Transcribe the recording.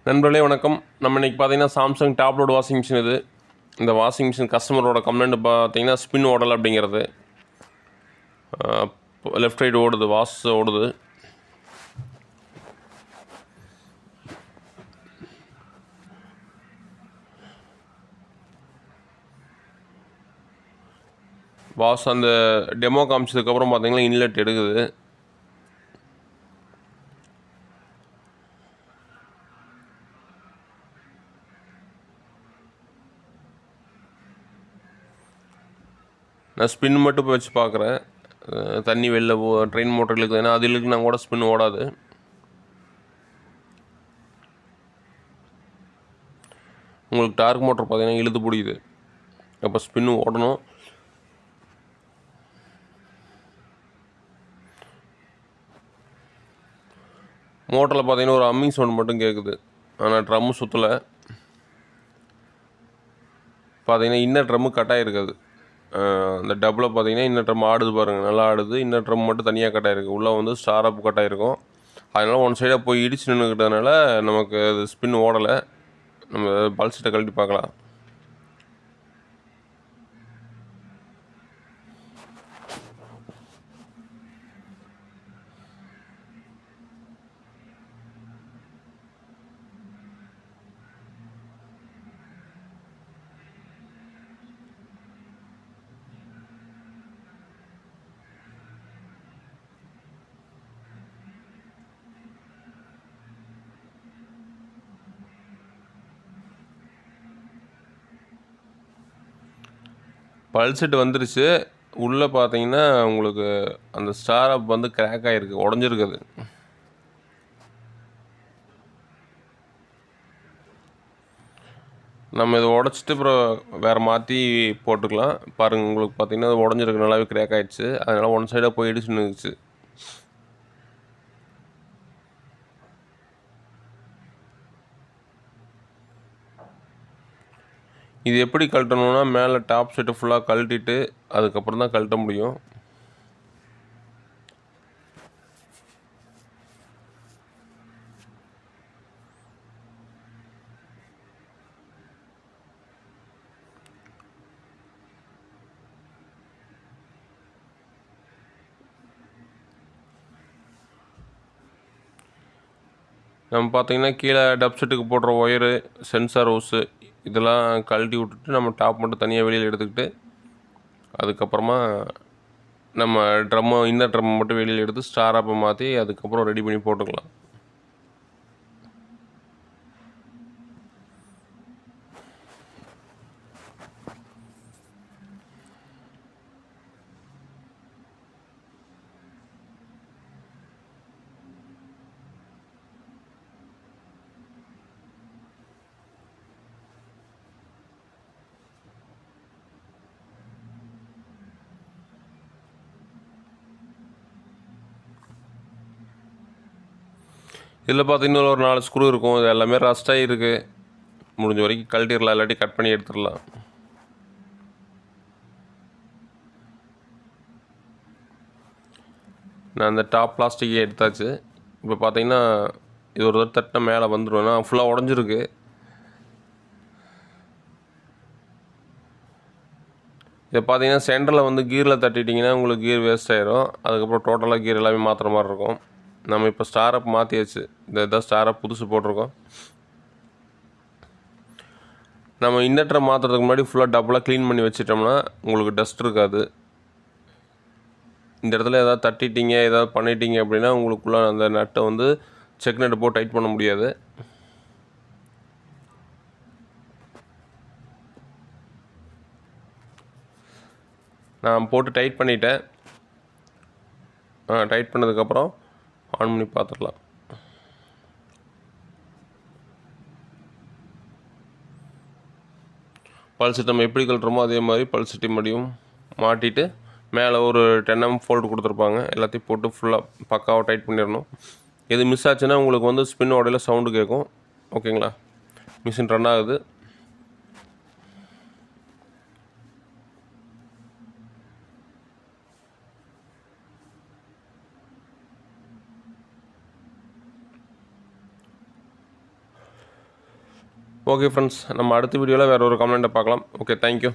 நண்பர்களே வணக்கம். நம்ம இன்றைக்கி பார்த்தீங்கன்னா Samsung top load washing machine இது. இந்த வாஷிங் மிஷின் கஸ்டமரோட கம்ப்ளைண்ட் பார்த்தீங்கன்னா ஸ்பின் ஓடலை அப்படிங்கிறது. லெஃப்ட் ரைட் ஓடுது, வாஷ் ஓடுது. வாஷ் அந்த டெமோ காமிச்சதுக்கப்புறம் பார்த்தீங்கன்னா இன்லெட் எடுக்குது. நான் ஸ்பின் மட்டும் இப்போ வச்சு பார்க்குறேன். தண்ணி வெளில ட்ரெயின் மோட்டர் இழுக்குது, ஏன்னா அது இழுக்குனா கூட ஸ்பின் ஓடாது. உங்களுக்கு டார்க் மோட்டர் பார்த்தீங்கன்னா இழுத்து பிடிக்குது, அப்போ ஸ்பின் ஓடணும். மோட்டரில் பார்த்தீங்கன்னா ஒரு அம்மிங் சவுண்ட் மட்டும் கேட்குது, ஆனால் ட்ரம்மு சுற்றலை. பார்த்தீங்கன்னா இன்னர் ட்ரம்மு கட்டாயிருக்காது. அந்த டப்பில் பார்த்தீங்கன்னா இன்னர் ட்ரம் ஆடுது பாருங்கள், நல்லா ஆடுது. இன்னர் ட்ரம் மட்டும் தனியாக கட்டாயிருக்கு, உள்ளே வந்து ஸ்டாரப் கட்டாயிருக்கும். அதனால் ஒன் சைடாக போய் இடிச்சு நின்றுக்கிட்டதுனால நமக்கு அது ஸ்பின் ஓடலை. நம்ம பல்செட்டை கழட்டி பார்க்கலாம். பல்செட் வந்துருச்சு. உள்ளே பார்த்தீங்கன்னா உங்களுக்கு அந்த ஸ்டாரப் வந்து கிராக் ஆகிருக்கு, உடஞ்சிருக்குது. நம்ம இதை உடச்சிட்டு அப்புறம் வேறு மாற்றி போட்டுக்கலாம். பாருங்கள், உங்களுக்கு பார்த்தீங்கன்னா அது உடஞ்சிருக்கு, நல்லாவே கிராக் ஆகிடுச்சு. அதனால் ஒன் சைடாக போய் இடிச்சு நின்றுச்சு. இது எப்படி கழட்டணும்னா, மேலே டாப் செட்டு ஃபுல்லாக கழட்டிட்டு அதுக்கப்புறம் தான் கழட்ட முடியும். நம்ம பார்த்தீங்கன்னா கீழே டப் செட்டுக்கு போடுற ஒயரு, சென்சார் ஹோஸு இதெல்லாம் கழட்டி விட்டுட்டு நம்ம டாப் மட்டும் தனியாக வெளியில் எடுத்துக்கிட்டு அதுக்கப்புறமா நம்ம ட்ரம்மை, இன்னர் ட்ரம்மை மட்டும் வெளியில் எடுத்து ஸ்டாராப்பை மாற்றி அதுக்கப்புறம் ரெடி பண்ணி போட்டுக்கலாம். இதில் பார்த்தீங்கன்னா ஒரு 4 ஸ்க்ரூ இருக்கும். இது எல்லாமே ரஸ்டாகி இருக்குது. முடிஞ்ச வரைக்கும் கழட்டிடலாம், இல்லாட்டி கட் பண்ணி எடுத்துடலாம். நான் அந்த டாப் பிளாஸ்டிக்கை எடுத்தாச்சு. இப்போ பார்த்தீங்கன்னா இது ஒரு தட்டின மேலே வந்துடும், ஏன்னா ஃபுல்லாக உடஞ்சிருக்கு. இதை பார்த்தீங்கன்னா சென்டரில் வந்து கீரில் தட்டிட்டிங்கன்னா உங்களுக்கு கீர் வேஸ்ட் ஆகிரும். அதுக்கப்புறம் டோட்டலாக கீர் எல்லாமே மாற்றுற மாதிரி இருக்கும். நம்ம இப்போ ஸ்டாரப் மாற்றியாச்சு. இதான் ஸ்டாரப் புதுசு போட்டிருக்கோம். நம்ம இன்னட்டரை மாற்றுறதுக்கு முன்னாடி ஃபுல்லாக டபுளாக க்ளீன் பண்ணி வச்சிட்டோம்னா உங்களுக்கு டஸ்ட் இருக்காது. இந்த இடத்துல ஏதாவது தட்டிட்டீங்க, ஏதாவது பண்ணிட்டீங்க அப்படின்னா உங்களுக்குள்ள அந்த நட்டை வந்து செக் நட்டை போட்டு டைட் பண்ண முடியாது. நான் போட்டு டைட் பண்ணிட்டேன். டைட் பண்ணதுக்கப்புறம் ஆன் பண்ணி பார்த்துடலாம். பல்செட் நம்ம எப்படி கழட்டுறோமோ அதே மாதிரி பல்செட்டி மடியும் மாட்டிட்டு மேலே ஒரு 10 mm ஃபோல்டு கொடுத்துருப்பாங்க. எல்லாத்தையும் போட்டு ஃபுல்லாக பக்காவாக டைட் பண்ணிடணும். எது மிஸ் ஆச்சுன்னா உங்களுக்கு வந்து ஸ்பின் உடையில சவுண்டு கேட்கும். ஓகேங்களா? மிஷின் ரன் ஆகுது. ஓகே ஃப்ரெண்ட்ஸ், நம்ம அடுத்த வீடியோவில் வேறு ஒரு கமெண்ட்டை பார்க்கலாம். Okay, thank you.